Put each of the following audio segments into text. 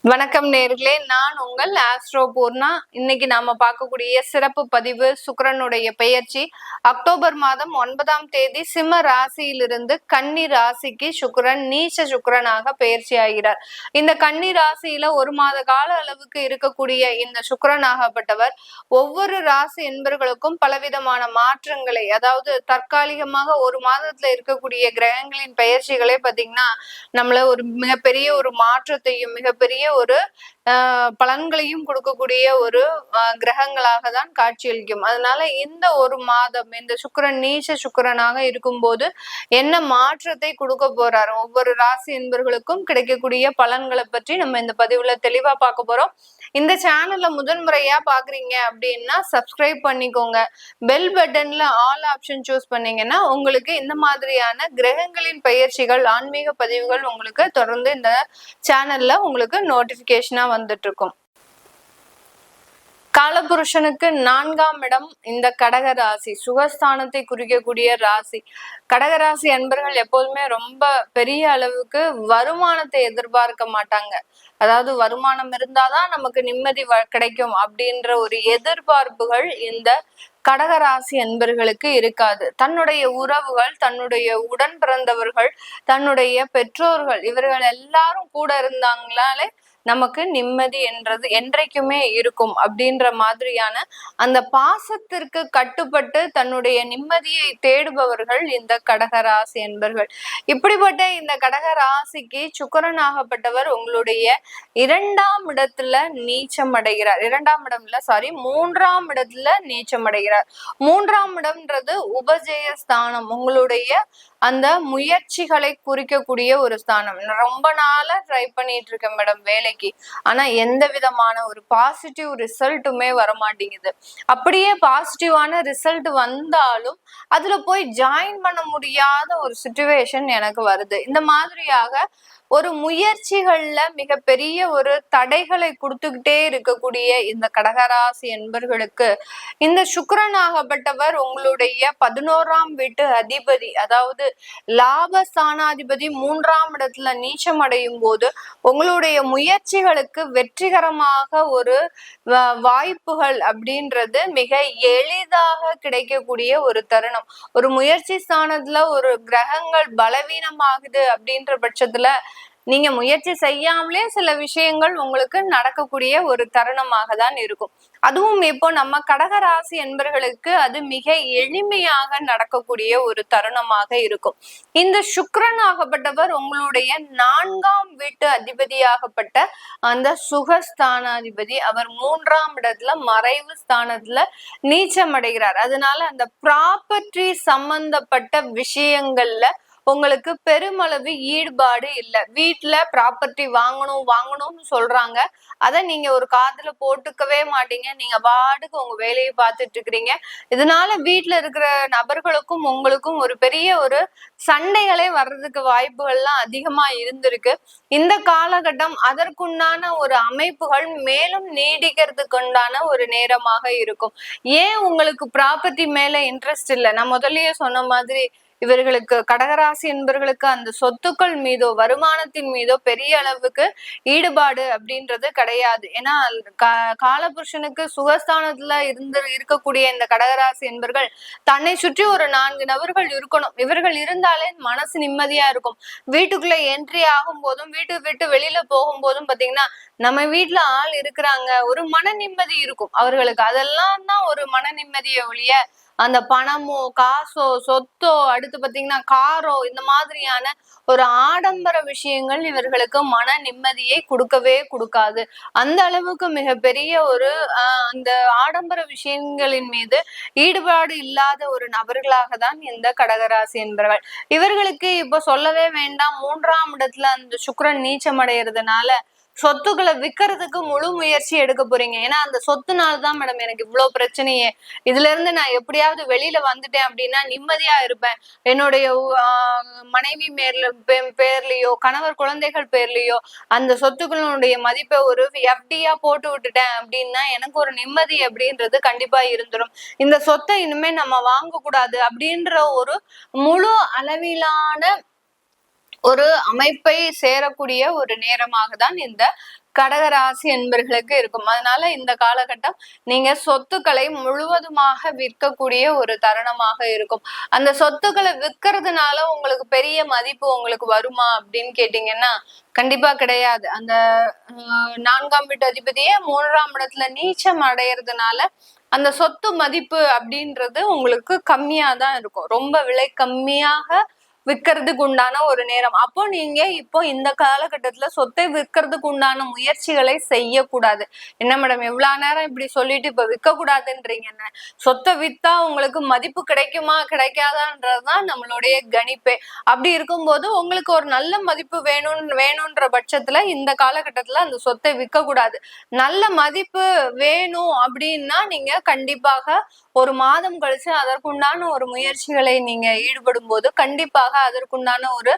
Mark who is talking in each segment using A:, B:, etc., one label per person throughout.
A: வணக்கம் நேர்களே, நான் உங்கள் ஆஸ்ட்ரோ பூர்ணா. இன்னைக்கு நாம பார்க்கக்கூடிய சிறப்பு பதிவு சுக்கிரனுடைய பெயர்ச்சி. அக்டோபர் மாதம் 9ஆம் தேதி சிம்ம ராசியிலிருந்து கன்னி ராசிக்கு சுக்கிரன் நீச்ச சுக்கிரனாக பெயர்ச்சி ஆகிறார். இந்த கன்னி ராசியில ஒரு மாத கால அளவுக்கு இருக்கக்கூடிய இந்த சுக்கிரனாகப்பட்டவர் ஒவ்வொரு ராசி என்பர்களுக்கும் பலவிதமான மாற்றங்களை, அதாவது தற்காலிகமாக ஒரு மாதத்துல இருக்கக்கூடிய கிரகங்களின் பெயர்ச்சிகளே பாத்தீங்கன்னா நம்மள ஒரு மிகப்பெரிய ஒரு மாற்றத்தையும் மிகப்பெரிய ஒரு பலன்களையும் கொடுக்கக்கூடிய ஒரு கிரகங்களாக தான் காட்சியளிக்கும். அதனால இந்த ஒரு மாதம் இந்த சுக்கிரன் நீச்ச சுக்கிரனாக இருக்கும்போது என்ன மாற்றத்தை கொடுக்க போறாரு, ஒவ்வொரு ராசி என்பர்களுக்கும் கிடைக்கக்கூடிய பலன்களை பற்றி நம்ம இந்த பதிவுல தெளிவா பார்க்க போறோம். இந்த சேனல்ல முதன்முறையா பாக்குறீங்க அப்படின்னா சப்ஸ்கிரைப் பண்ணிக்கோங்க. பெல் பட்டன்ல ஆல் ஆப்ஷன் சூஸ் பண்ணீங்கன்னா உங்களுக்கு இந்த மாதிரியான கிரகங்களின் பயிற்சிகள், ஆன்மீக பதிவுகள் உங்களுக்கு தொடர்ந்து இந்த சேனல்ல உங்களுக்கு நோட்டிபிகேஷனா வந்துட்டு இருக்கும். காலபுருஷனுக்கு 4ஆம் இடம் இந்த கடக ராசி, சுகஸ்தானத்தை குறிக்கக்கூடிய ராசி. கடகராசி அன்பர்கள் எப்போதுமே ரொம்ப பெரிய அளவுக்கு வருமானத்தை எதிர்பார்க்க மாட்டாங்க. அதாவது வருமானம் இருந்தாதான் நமக்கு நிம்மதி கிடைக்கும் அப்படின்ற ஒரு எதிர்பார்ப்புகள் இந்த கடகராசி அன்பர்களுக்கு இருக்காது. தன்னுடைய உறவுகள், தன்னுடைய உடன் பிறந்தவர்கள், தன்னுடைய பெற்றோர்கள், இவர்கள் எல்லாரும் கூட இருந்தாங்களாலே நமக்கு நிம்மதி என்றது என்றைக்குமே இருக்கும் அப்படின்ற மாதிரியான அந்த பாசத்திற்கு கட்டுப்பட்டு தன்னுடைய நிம்மதியை தேடுபவர்கள் இந்த கடகராசி என்பர்கள். இப்படிப்பட்ட இந்த கடகராசிக்கு சுக்கிரனாகப்பட்டவர் உங்களுடைய 2ஆம் இடத்துல நீச்சம் அடைகிறார். 2ஆம் இடம் இல்ல, சாரி, 3ஆம் இடத்துல நீச்சம் அடைகிறார். 3ஆம் இடம்ன்றது உபஜய ஸ்தானம், உங்களுடைய அந்த முயற்சிகளை குறிக்கக்கூடிய ஒரு ஸ்தானம். ரொம்ப நாளா ட்ரை பண்ணிட்டு இருக்கேன் மேடம் வேலைக்கு, ஆனா எந்த விதமான ஒரு பாசிட்டிவ் ரிசல்ட்டுமே வரமாட்டேங்குது. அப்படியே பாசிட்டிவான ரிசல்ட் வந்தாலும் அதுல போய் ஜாயின் பண்ண முடியாத ஒரு சிச்சுவேஷன் எனக்கு வருது. இந்த மாதிரியாக ஒரு முயற்சிகள்ல மிகப்பெரிய ஒரு தடைகளை கொடுத்துக்கிட்டே இருக்கக்கூடிய இந்த கடகராசி என்பர்களுக்கு இந்த சுக்கிரனாகப்பட்டவர் உங்களுடைய 11ஆம் வீட்டு அதிபதி, அதாவது லாபஸ்தானாதிபதி 3ஆம் இடத்துல நீச்சம் அடையும் போது உங்களுடைய முயற்சிகளுக்கு வெற்றிகரமாக ஒரு வாய்ப்புகள் அப்படின்றது மிக எளிதாக கிடைக்கக்கூடிய ஒரு தருணம். ஒரு முயற்சி ஸ்தானத்துல ஒரு கிரகங்கள் பலவீனமாகுது அப்படின்ற பட்சத்துல நீங்க முயற்சி செய்யாமலே சில விஷயங்கள் உங்களுக்கு நடக்கக்கூடிய ஒரு தருணமாக தான் இருக்கும். அதுவும் இப்போ நம்ம கடகராசி என்பர்களுக்கு அது மிக எளிமையாக நடக்கக்கூடிய ஒரு தருணமாக இருக்கும். இந்த சுக்கிரன் ஆகப்பட்டவர் உங்களுடைய 4ஆம் வீட்டு அதிபதியாகப்பட்ட அந்த சுகஸ்தானாதிபதி, அவர் 3ஆம் இடத்துல மறைவு ஸ்தானத்துல நீச்சம் அடைகிறார். அதனால அந்த ப்ராப்பர்ட்டி சம்பந்தப்பட்ட விஷயங்கள்ல உங்களுக்கு பெருமளவு ஈடுபாடு இல்லை. வீட்டுல ப்ராப்பர்ட்டி வாங்கணும்னு சொல்றாங்க, அதை நீங்க ஒரு காதுல போட்டுக்கவே மாட்டீங்க. நீங்க பாட்டுக்கு உங்க வேலையை பார்த்துட்டு இருக்கிறீங்க. இதனால வீட்டுல இருக்கிற நபர்களுக்கும் உங்களுக்கும் ஒரு பெரிய ஒரு சண்டைகளே வர்றதுக்கு வாய்ப்புகள்லாம் அதிகமா இருந்திருக்கு. இந்த காலகட்டம் அதற்குண்டான ஒரு அமைப்புகள் மேலும் நீடிக்கிறதுக்கு உண்டான ஒரு நேரமாக இருக்கும். ஏன் உங்களுக்கு ப்ராப்பர்ட்டி மேல இன்ட்ரெஸ்ட் இல்லை? நான் முதல்லயே சொன்ன மாதிரி இவர்களுக்கு, கடகராசி என்பவர்களுக்கு அந்த சொத்துக்கள் மீதோ வருமானத்தின் மீதோ பெரிய அளவுக்கு ஈடுபாடு அப்படின்றது கிடையாது. ஏன்னா காலபுருஷனுக்கு சுகஸ்தானத்துல இருக்கக்கூடிய இந்த கடகராசி என்பர்கள் தன்னை சுற்றி ஒரு 4 நபர்கள் இருக்கணும். இவர்கள் இருந்தாலே மனசு நிம்மதியா இருக்கும். வீட்டுக்குள்ள என்ட்ரி ஆகும் போதும் வீட்டு விட்டு வெளியில போகும் போதும் பாத்தீங்கன்னா நம்ம வீட்டுல ஆள் இருக்கிறாங்க, ஒரு மன நிம்மதி இருக்கும் அவர்களுக்கு. அதெல்லாம் தான் ஒரு மன நிம்மதியை ஒழிய அந்த பணமோ காசோ சொத்தோ அடுத்து பாத்தீங்கன்னா காரோ இந்த மாதிரியான ஒரு ஆடம்பர விஷயங்கள் இவர்களுக்கு மன நிம்மதியை கொடுக்கவே கொடுக்காது. அந்த அளவுக்கு மிகப்பெரிய ஒரு அந்த ஆடம்பர விஷயங்களின் மீது ஈடுபாடு இல்லாத ஒரு நபர்களாக தான் இந்த கடகராசி என்பவர்கள். இவர்களுக்கு இப்ப சொல்லவே வேண்டாம், 3ஆம் இடத்துல அந்த சுக்கிரன் நீச்சம் அடைகிறதுனால சொத்துக்களை விற்கிறதுக்கு முழு முயற்சி எடுக்க போறீங்க. ஏன்னா அந்த சொத்துனால்தான் மேடம் எனக்கு இவ்வளவு பிரச்சனையே. இதுல இருந்து நான் எப்படியாவது வெளியில வந்துட்டேன் அப்படின்னா நிம்மதியா இருப்பேன். என்னுடைய மனைவி பேர்லயோ கணவர் குழந்தைகள் பேர்லயோ அந்த சொத்துக்களுடைய மதிப்பை ஒரு எஃப்டியா போட்டு விட்டுட்டேன் அப்படின்னா எனக்கு ஒரு நிம்மதி அப்படின்றது கண்டிப்பா இருந்துரும். இந்த சொத்தை இனிமே நம்ம வாங்க கூடாது அப்படின்ற ஒரு முழு அளவிலான ஒரு அமைப்பை சேரக்கூடிய ஒரு நேரமாக தான் இந்த கடகராசி என்பர்களுக்கு இருக்கும். அதனால இந்த காலகட்டம் நீங்க சொத்துக்களை முழுவதுமாக விற்கக்கூடிய ஒரு தருணமாக இருக்கும். அந்த சொத்துக்களை விற்கிறதுனால உங்களுக்கு பெரிய மதிப்பு உங்களுக்கு வருமா அப்படின்னு கேட்டீங்கன்னா கண்டிப்பா கிடையாது. அந்த 4ஆம் வீட்டு அதிபதியே 3ஆம் இடத்துல நீச்சம் அடையறதுனால அந்த சொத்து மதிப்பு அப்படின்றது உங்களுக்கு கம்மியா தான் இருக்கும். ரொம்ப விலை கம்மியாக விற்கிறதுக்கு உண்டான ஒரு நேரம். அப்போ நீங்க இப்போ இந்த காலகட்டத்துல சொத்தை விற்கிறதுக்கு உண்டான முயற்சிகளை செய்யக்கூடாது. என்ன மேடம் எவ்வளவு நேரம் இப்படி சொல்லிட்டு இப்ப விற்க கூடாதுன்றீங்க? என்ன சொத்தை வித்தா உங்களுக்கு மதிப்பு கிடைக்குமா கிடைக்காதான்றதுதான் நம்மளுடைய கணிப்பே. அப்படி இருக்கும்போது உங்களுக்கு ஒரு நல்ல மதிப்பு வேணும்ன்ற பட்சத்துல இந்த காலகட்டத்துல அந்த சொத்தை விற்க கூடாது. நல்ல மதிப்பு வேணும் அப்படின்னா நீங்க கண்டிப்பாக ஒரு மாதம் கழிச்சு அதற்குண்டான ஒரு முயற்சிகளை நீங்க ஈடுபடும் போது கண்டிப்பாக அதற்குண்டான ஒரு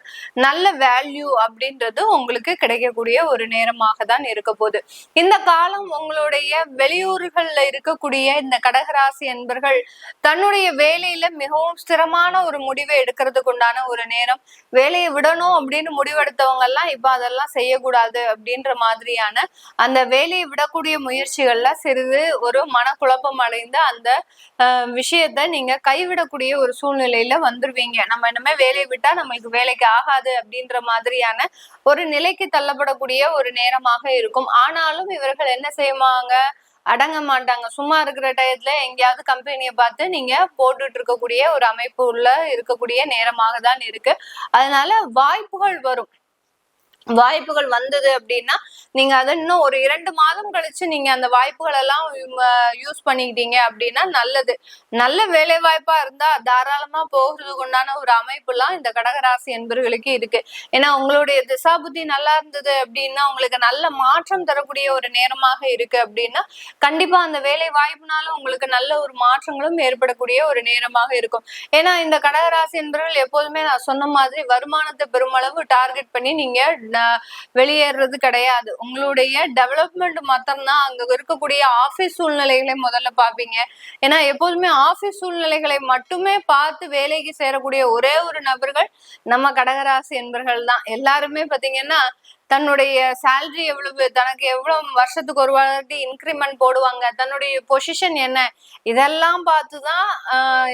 A: நல்ல வேல்யூ அப்படின்றது உங்களுக்கு கிடைக்கக்கூடிய ஒரு நேரமாக தான் இருக்க போகுது. இந்த காலம் உங்களுடைய வெளியூர்கள்ல இருக்கக்கூடிய இந்த கடகராசி என்பர்கள் தன்னுடைய வேலையில மிகவும் ஸ்திரமான ஒரு முடிவை எடுக்கிறதுக்கு உண்டான ஒரு நேரம். வேலையை விடணும் அப்படின்னு முடிவெடுத்தவங்க எல்லாம் இப்ப அதெல்லாம் செய்யக்கூடாது அப்படின்ற மாதிரியான அந்த வேலையை விடக்கூடிய முயற்சிகள்ல சிறிது ஒரு மனக்குழப்பம் அடைந்து அந்த விஷயத்த நீங்க கைவிடக்கூடிய ஒரு சூழ்நிலையில வந்துருவீங்க. நம்ம இனிமே வேலையை விட்டா நம்மளுக்கு வேலைக்கு ஆகாது அப்படின்ற மாதிரியான ஒரு நிலைக்கு தள்ளப்படக்கூடிய ஒரு நேரமாக இருக்கும். ஆனாலும் இவர்கள் என்ன செய்வாங்க? அடங்க மாட்டாங்க. சும்மா இருக்கிற டயத்துல எங்கேயாவது கம்பெனியை பார்த்து நீங்க போட்டுட்டு இருக்கக்கூடிய ஒரு அமைப்பு உள்ள இருக்கக்கூடிய நேரமாக தான் இருக்கு. அதனால வாய்ப்புகள் வரும். வாய்ப்புகள் வந்தது அப்படின்னா நீங்க அதை இன்னும் ஒரு 2 மாதம் கழிச்சு நீங்க அந்த வாய்ப்புகள் எல்லாம் யூஸ் பண்ணிக்கிட்டீங்க அப்படின்னா நல்லது. நல்ல வேலை வாய்ப்பா இருந்தா தாராளமா போகிறதுக்கு உண்டான ஒரு அமைப்பு எல்லாம் இந்த கடகராசி என்பர்களுக்கு இருக்கு. ஏன்னா உங்களுடைய திசாபுத்தி நல்லா இருந்தது அப்படின்னா உங்களுக்கு நல்ல மாற்றம் தரக்கூடிய ஒரு நேரமாக இருக்கு அப்படின்னா கண்டிப்பா அந்த வேலை வாய்ப்புனால உங்களுக்கு நல்ல ஒரு மாற்றங்களும் ஏற்படக்கூடிய ஒரு நேரமாக இருக்கும். ஏன்னா இந்த கடகராசி என்பவர்கள் எப்போதுமே நான் சொன்ன மாதிரி வருமானத்தை பெருமளவு டார்கெட் பண்ணி நீங்க வெளியேறது கிடையாது. உங்களுடைய டெவலப்மெண்ட் மாத்திரம்தான் அங்க இருக்கக்கூடிய ஆபீஸ் சூழ்நிலைகளை முதல்ல பாப்பீங்க. ஏன்னா எப்போதுமே ஆபீஸ் சூழ்நிலைகளை மட்டுமே பார்த்து வேலைக்கு சேரக்கூடிய ஒரே ஒரு நபர்கள் நம்ம கடகராசி என்பர்கள் தான். எல்லாருமே பாத்தீங்கன்னா தன்னுடைய சேலரி எவ்வளவு, தனக்கு எவ்வளவு வருஷத்துக்கு ஒரு வாட்டி இன்கிரிமெண்ட் போடுவாங்க, தன்னுடைய பொசிஷன் என்ன, இதெல்லாம் பார்த்துதான்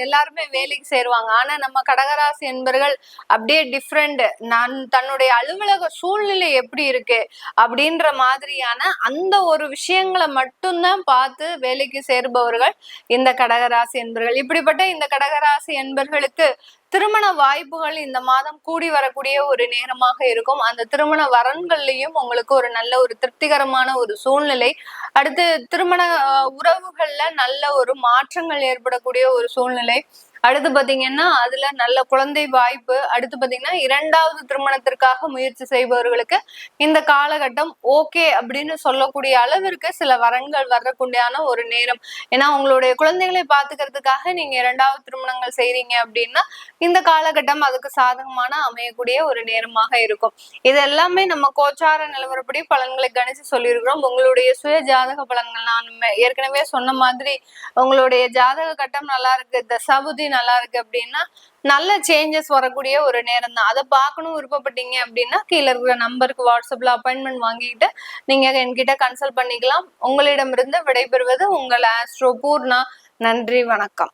A: எல்லாருமே வேலைக்கு சேருவாங்க. ஆனா நம்ம கடகராசி என்பர்கள் அப்படியே டிஃப்ரெண்ட். நான் தன்னுடைய அலுவலக சூழ்நிலை எப்படி இருக்கு அப்படின்ற மாதிரியான அந்த ஒரு விஷயங்களை மட்டும்தான் பார்த்து வேலைக்கு சேருபவர்கள் இந்த கடகராசி என்பர்கள். இப்படிப்பட்ட இந்த கடகராசி என்பர்களுக்கு திருமண வாய்ப்புகள் இந்த மாதம் கூடி வரக்கூடிய ஒரு நேரமாக இருக்கும். அந்த திருமண வரன்கள்லயும் உங்களுக்கு ஒரு நல்ல ஒரு திருப்திகரமான ஒரு சூழ்நிலை, அடுத்து திருமண உறவுகள்ல நல்ல ஒரு மாற்றங்கள் ஏற்படக்கூடிய ஒரு சூழ்நிலை, அடுத்து பாத்தீங்கன்னா அதுல நல்ல குழந்தை வாய்ப்பு, அடுத்து பாத்தீங்கன்னா 2வது திருமணத்திற்காக முயற்சி செய்பவர்களுக்கு இந்த காலகட்டம் ஓகே அப்படின்னு சொல்லக்கூடிய அளவிற்கு சில வரன்கள் வர்றக்குண்டியான ஒரு நேரம். ஏன்னா உங்களுடைய குழந்தைகளை பாத்துக்கிறதுக்காக நீங்க 2வது திருமணங்கள் செய்றீங்க அப்படின்னா இந்த காலகட்டம் அதுக்கு சாதகமான அமையக்கூடிய ஒரு நேரமாக இருக்கும். இது எல்லாமே நம்ம கோச்சார நிலவரப்படி பலன்களை கணிச்சு சொல்லியிருக்கிறோம். உங்களுடைய சுய ஜாதக பலன்கள் நான் ஏற்கனவே சொன்ன மாதிரி உங்களுடைய ஜாதக கட்டம் நல்லா இருக்கு, தசாபுதி நல்லா இருக்கு அப்படின்னா நல்ல சேஞ்சஸ் வரக்கூடிய ஒரு நேரம் தான். அதை பார்க்கணும் விருப்பப்பட்டீங்க அப்படின்னா கீழே இருக்கிற நம்பருக்கு வாட்ஸ்அப்ல அப்பாயின்மெண்ட் வாங்கிட்டு நீங்க என்கிட்ட கன்சல்ட் பண்ணிக்கலாம். உங்களிடமிருந்து விடைபெறுவது உங்கள் ஆஸ்ட்ரோ பூர்ணா. நன்றி, வணக்கம்.